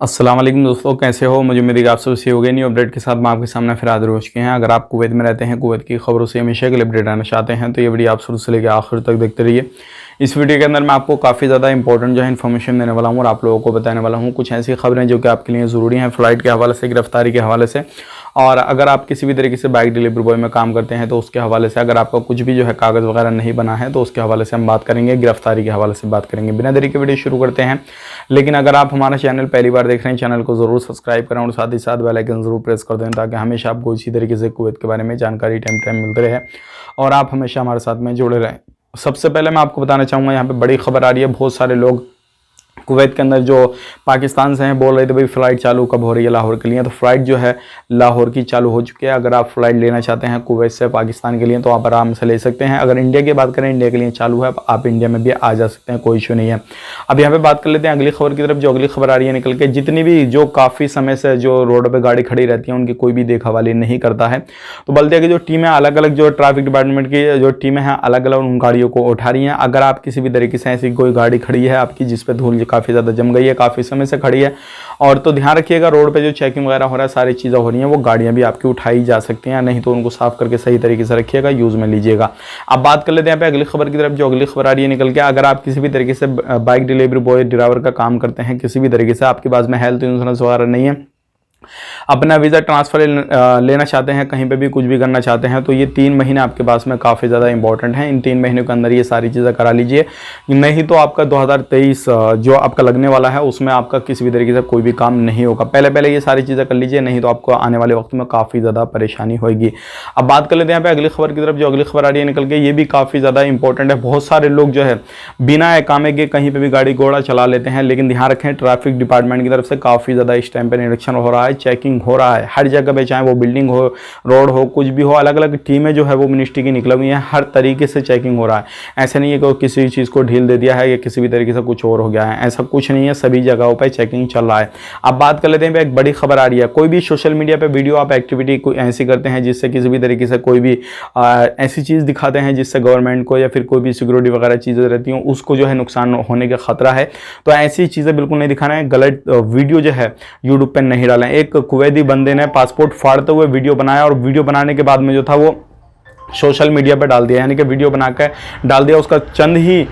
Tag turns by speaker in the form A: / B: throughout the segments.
A: अस्सलाम वालेकुम दोस्तों, कैसे हो? मुझे उम्मीद है कि आप सब सही हो गए। न्यू अपडेट के साथ मैं आपके सामने फिर हाजिर हो चुके हैं। अगर आप कुवैत में रहते हैं, कुवैत की खबरों से हमेशा के लिए अपडेट आना चाहते हैं तो ये वीडियो आप शुरू से लेकर आखिर तक देखते रहिए। इस वीडियो के अंदर मैं आपको काफ़ी ज़्यादा इंपॉर्टेंट जो है इन्फॉर्मेशन देने वाला हूँ और आप लोगों को बताने वाला हूँ कुछ ऐसी खबरें जो कि आपके लिए ज़रूरी हैं, फ़्लाइट के हवाले से, गिरफ्तारी के हवाले से। और अगर आप किसी भी तरीके से बाइक डिलीवरी बॉय में काम करते हैं तो उसके हवाले से, अगर आपका कुछ भी जो है कागज़ वगैरह नहीं बना है तो उसके हवाले से हम बात करेंगे, गिरफ्तारी के हवाले से बात करेंगे। बिना देरी के वीडियो शुरू करते हैं। लेकिन अगर आप हमारा चैनल पहली बार देख रहे हैं, चैनल को ज़रूर सब्सक्राइब करें और साथ ही साथ बेल आइकन ज़रूर प्रेस कर दें ताकि हमेशा आपको इसी तरीके से कुवैत के बारे में जानकारी टाइम टाइम मिलती रहे और आप हमेशा हमारे साथ में जुड़े रहें। सबसे पहले मैं आपको बताना चाहूँगा, यहाँ पे बड़ी खबर आ रही है। बहुत सारे लोग कुवैत के अंदर जो पाकिस्तान से हैं बोल रहे थे भाई फ़्लाइट चालू कब हो रही है लाहौर के लिए। तो फ़्लाइट जो है लाहौर की चालू हो चुकी है। अगर आप फ़्लाइट लेना चाहते हैं कुवैत से पाकिस्तान के लिए तो आप आराम से ले सकते हैं। अगर इंडिया की बात करें, इंडिया के लिए चालू है, आप इंडिया में भी आ जा सकते हैं, कोई इशू नहीं है। अब यहाँ पे बात कर लेते हैं अगली खबर की तरफ। जो अगली खबर आ रही है निकल के, जितनी भी जो काफ़ी समय से जो रोड पर गाड़ी खड़ी रहती है उनकी कोई भी देखभाली नहीं करता है। तो बल्दिया की जो टीम है, अलग अलग जो ट्रैफिक डिपार्टमेंट की जो टीमें हैं, अलग अलग उन गाड़ियों को उठा रही हैं। अगर आप किसी भी तरीके से ऐसी कोई गाड़ी खड़ी है आपकी जिस पर धूल काफ़ी ज़्यादा जम गई है, काफ़ी समय से खड़ी है, और तो ध्यान रखिएगा रोड पे जो चेकिंग वगैरह हो रहा है, सारी चीज़ें हो रही हैं, वो गाड़ियां भी आपकी उठाई जा सकती हैं, नहीं तो उनको साफ करके सही तरीके से रखिएगा, यूज़ में लीजिएगा। अब बात कर लेते हैं यहाँ पे अगली खबर की तरफ। जो अगली खबर आ रही है निकल के, अगर आप किसी भी तरीके से बाइक डिलीवरी बॉय ड्राइवर का काम करते हैं, किसी भी तरीके से आपके पास में हेल्थ इंश्योरेंस वगैरह नहीं है, अपना वीज़ा ट्रांसफ़र लेना चाहते हैं, कहीं पे भी कुछ भी करना चाहते हैं, तो ये 3 महीने आपके पास में काफ़ी ज़्यादा इंपॉर्टेंट हैं। इन 3 महीनों के अंदर ये सारी चीज़ें करा लीजिए, नहीं तो आपका 2023 जो आपका लगने वाला है उसमें आपका किसी भी तरीके से कोई भी काम नहीं होगा। पहले पहले ये सारी चीज़ें कर लीजिए, नहीं तो आपको आने वाले वक्त में काफ़ी ज़्यादा परेशानी होगी। अब बात कर लेते हैं यहाँ पे अगली खबर की तरफ। जो अगली खबर आ रही है निकल के, ये भी काफ़ी ज़्यादा इंपॉर्टेंट है। बहुत सारे लोग जो है बिना एकामे के कहीं पर भी गाड़ी घोड़ा चला लेते हैं, लेकिन ध्यान रखें ट्रैफिक डिपार्टमेंट की तरफ से काफ़ी ज़्यादा इस टाइम पर निरीक्षण हो रहा है, चेकिंग हो रहा है हर जगह पे, चाहे वो बिल्डिंग हो, रोड हो, कुछ भी हो। अलग अलग टीमें जो है वो मिनिस्ट्री की निकली हुई हैं, हर तरीके से चेकिंग हो रहा है। ऐसा नहीं है कि किसी चीज़ को ढील दे दिया है या किसी भी तरीके से कुछ और हो गया है, ऐसा कुछ नहीं है, सभी जगहों पे चेकिंग चल रहा है। अब बात कर लेते हैं, एक बड़ी खबर आ रही है। कोई भी सोशल मीडिया पे वीडियो आप एक्टिविटी कोई ऐसी करते हैं जिससे किसी भी तरीके से कोई भी ऐसी चीज़ दिखाते हैं जिससे गवर्नमेंट को या फिर कोई भी सिक्योरिटी वगैरह चीज़ें रहती हैं उसको जो है नुकसान होने का खतरा है, तो ऐसी चीज़ें बिल्कुल नहीं दिखाना है। गलत वीडियो जो है यूट्यूब पर नहीं डालें। एक कुवैती बंदे ने पासपोर्ट फाड़ते हुए वीडियो बनाया और वीडियो बनाने के बाद में जो था वो सोशल मीडिया पे डाल दिया, यानी कि वीडियो बना कर डाल दिया। उसका चंद ही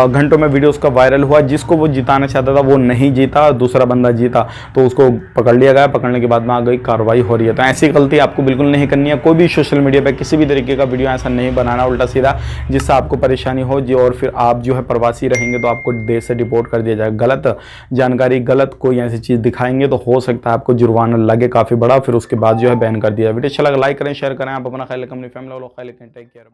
A: घंटों में वीडियो उसका वायरल हुआ। जिसको वो जिताना चाहता था वो नहीं जीता, दूसरा बंदा जीता, तो उसको पकड़ लिया गया। पकड़ने के बाद में आगे कार्रवाई हो रही है। तो ऐसी गलती आपको बिल्कुल नहीं करनी है। कोई भी सोशल मीडिया पे किसी भी तरीके का वीडियो ऐसा नहीं बनाना उल्टा सीधा जिससे आपको परेशानी हो जी, और फिर आप जो है प्रवासी रहेंगे तो आपको देश से डिपोर्ट कर दिया जाएगा। गलत जानकारी, गलत कोई ऐसी चीज़ दिखाएंगे तो हो सकता है आपको जुर्माना लगे काफ़ी बड़ा, फिर उसके बाद जो है बैन कर दिया। वीडियो अच्छा लगा लाइक करें, शेयर करें। आप अपना ख्याल रखें, अपनी फैमिली वालों का ख्याल रखें। Take care.